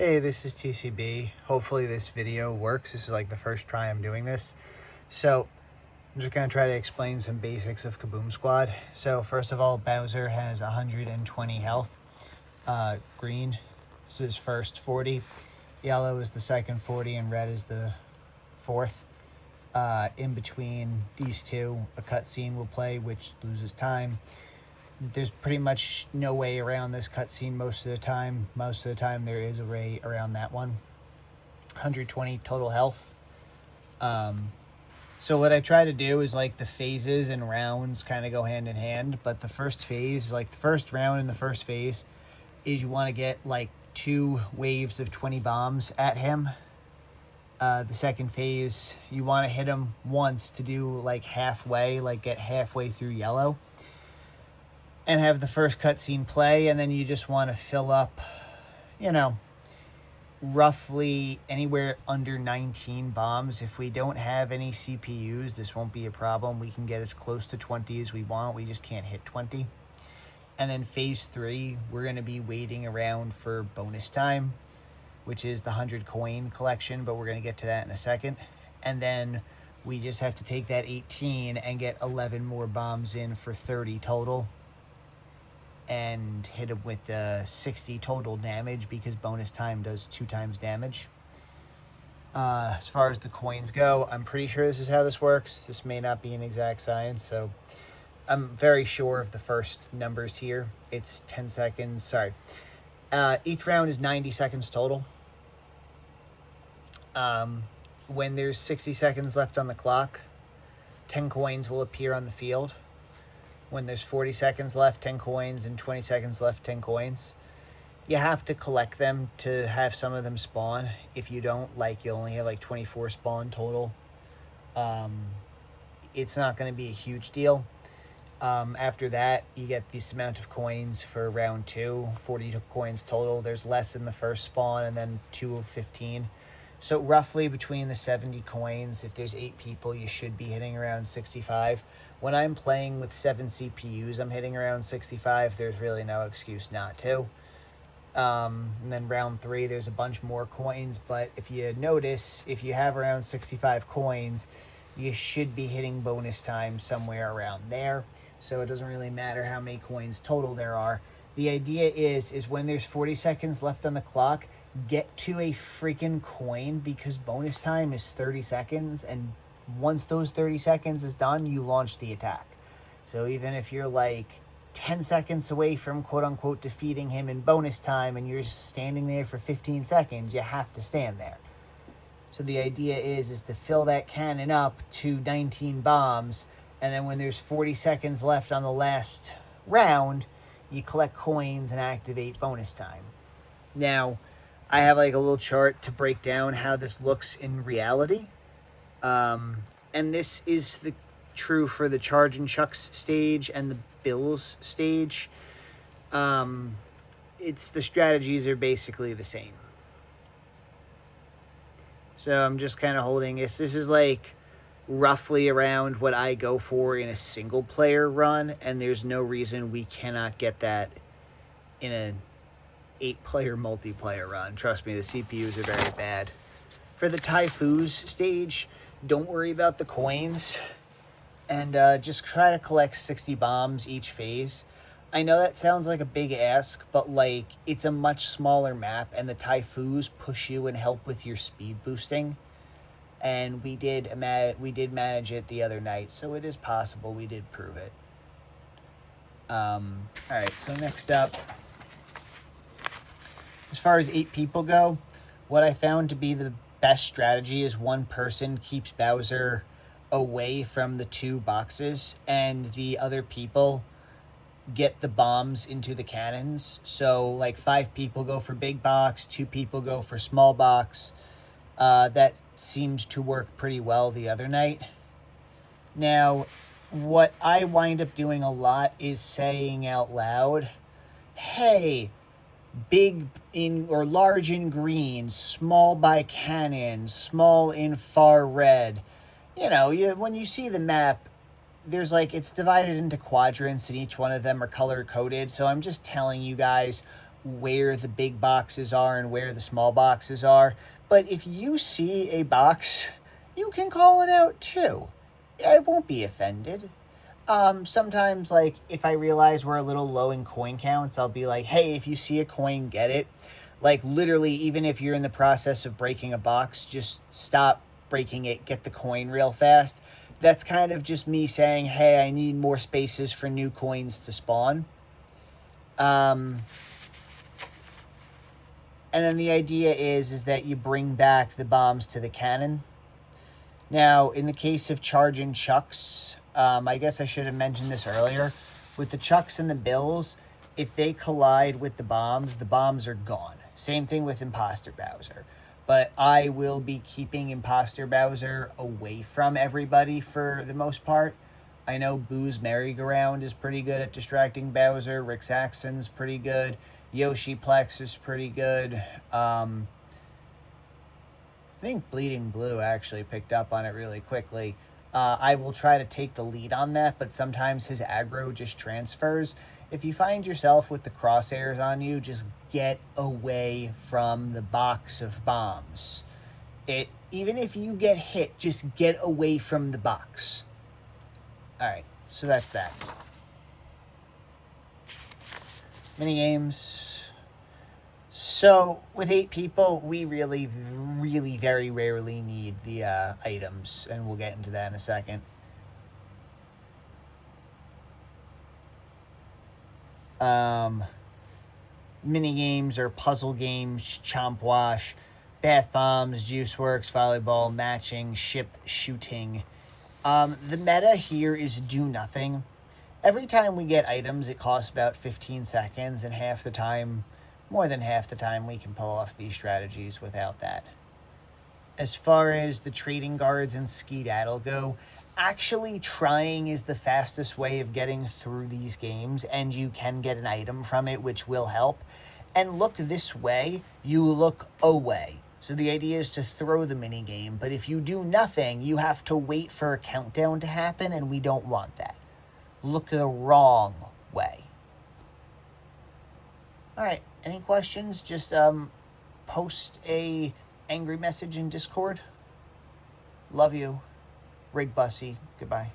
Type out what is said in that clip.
Hey, this is TCB. Hopefully this video works. This is like the first try I'm doing this. So I'm just going to try to explain some basics of Kaboom Squad. So first of all, Bowser has 120 health. Green is his first 40. Yellow is the second 40 and red is the fourth. In between these two, a cutscene will play, which loses time. There's pretty much no way around this cutscene most of the time. Most of the time there is a way around that one. 120 total health. So what I try to do is like the phases and rounds kind of go hand in hand. But the first phase, like the first round in the first phase, is you want to get like 2 waves of 20 bombs at him. The second phase, you want to hit him once to do like halfway, like get halfway through yellow. And have the first cutscene play, and then you just want to fill up, roughly anywhere under 19 bombs. If we don't have any CPUs, this won't be a problem. We can get as close to 20 as we want. We just can't hit 20. And then phase 3, we're going to be waiting around for bonus time, which is the 100 coin collection, but we're going to get to that in a second. And then we just have to take that 18 and get 11 more bombs in for 30 total. And hit him with 60 total damage because bonus time does 2 times damage. As far as the coins go, I'm pretty sure this is how this works. This may not be an exact science, so I'm very sure of the first numbers here. It's 10 seconds. Sorry. Each round is 90 seconds total. When there's 60 seconds left on the clock, 10 coins will appear on the field. When there's 40 seconds left, 10 coins, and 20 seconds left, 10 coins. You have to collect them to have some of them spawn. If you don't, you'll only have 24 spawn total. It's not going to be a huge deal. After that, you get this amount of coins for round 2, 40 coins total. There's less in the first spawn, and then 2 of 15. So roughly between the 70 coins, if there's 8 people, you should be hitting around 65. When I'm playing with 7 CPUs, I'm hitting around 65. There's really no excuse not to. And then round 3, there's a bunch more coins. But if you notice, if you have around 65 coins, you should be hitting bonus time somewhere around there. So it doesn't really matter how many coins total there are. The idea is when there's 40 seconds left on the clock, get to a freaking coin because bonus time is 30 seconds. And once those 30 seconds is done, you launch the attack. So even if you're 10 seconds away from quote-unquote defeating him in bonus time and you're just standing there for 15 seconds, you have to stand there. So the idea is to fill that cannon up to 19 bombs, and then when there's 40 seconds left on the last round, you collect coins and activate bonus time. Now, I have a little chart to break down how this looks in reality. And this is true for the Charge and Chucks stage and the Bills stage. The strategies are basically the same. So I'm just kind of holding this. This is roughly around what I go for in a single player run, and there's no reason we cannot get that in an 8-player multiplayer run. Trust me, the CPUs are very bad. For the Typhoos stage, don't worry about the coins, and just try to collect 60 bombs each phase. I know that sounds like a big ask, but it's a much smaller map, and the Typhoos push you and help with your speed boosting. And we did manage it the other night, so it is possible. We did prove it. All right, so next up, as far as 8 people go, what I found to be the best strategy is one person keeps Bowser away from the 2 boxes, and the other people get the bombs into the cannons. So 5 people go for big box, 2 people go for small box. That seemed to work pretty well the other night. Now, what I wind up doing a lot is saying out loud, hey, big in or large in green, small by cannon, small in far red. When you see the map, there's it's divided into quadrants and each one of them are color coded. So I'm just telling you guys where the big boxes are and where the small boxes are. But if you see a box, you can call it out too. I won't be offended. Sometimes, like, if I realize we're a little low in coin counts, I'll be like, hey, if you see a coin, get it. Like, literally, even if you're in the process of breaking a box, just stop breaking it, get the coin real fast. That's kind of just me saying, hey, I need more spaces for new coins to spawn. And then the idea is that you bring back the bombs to the cannon. Now, in the case of charging chucks, I guess I should have mentioned this earlier. With the chucks and the bills, if they collide with the bombs are gone. Same thing with Imposter Bowser. But I will be keeping Imposter Bowser away from everybody for the most part. I know Boo's Merry-Go-Round is pretty good at distracting Bowser. Rick Saxon's pretty good. Yoshi Plex is pretty good. I think Bleeding Blue actually picked up on it really quickly. I will try to take the lead on that, but sometimes his aggro just transfers. If you find yourself with the crosshairs on you, just get away from the box of bombs. Even if you get hit, just get away from the box. Alright, so that's that. Minigames. So, with 8 people, we really, really very rarely need the items, and we'll get into that in a second. Minigames or puzzle games, Chomp Wash, Bath Bombs, Juice Works, Volleyball, Matching, Ship Shooting. The meta here is do nothing. Every time we get items, it costs about 15 seconds, and more than half the time, we can pull off these strategies without that. As far as the trading guards and skedaddle go, actually trying is the fastest way of getting through these games, and you can get an item from it, which will help. And look this way, you look away. So the idea is to throw the minigame, but if you do nothing, you have to wait for a countdown to happen, and we don't want that. Look the wrong way. Alright, any questions? Just post a angry message in Discord. Love you. Rig Bussy. Goodbye.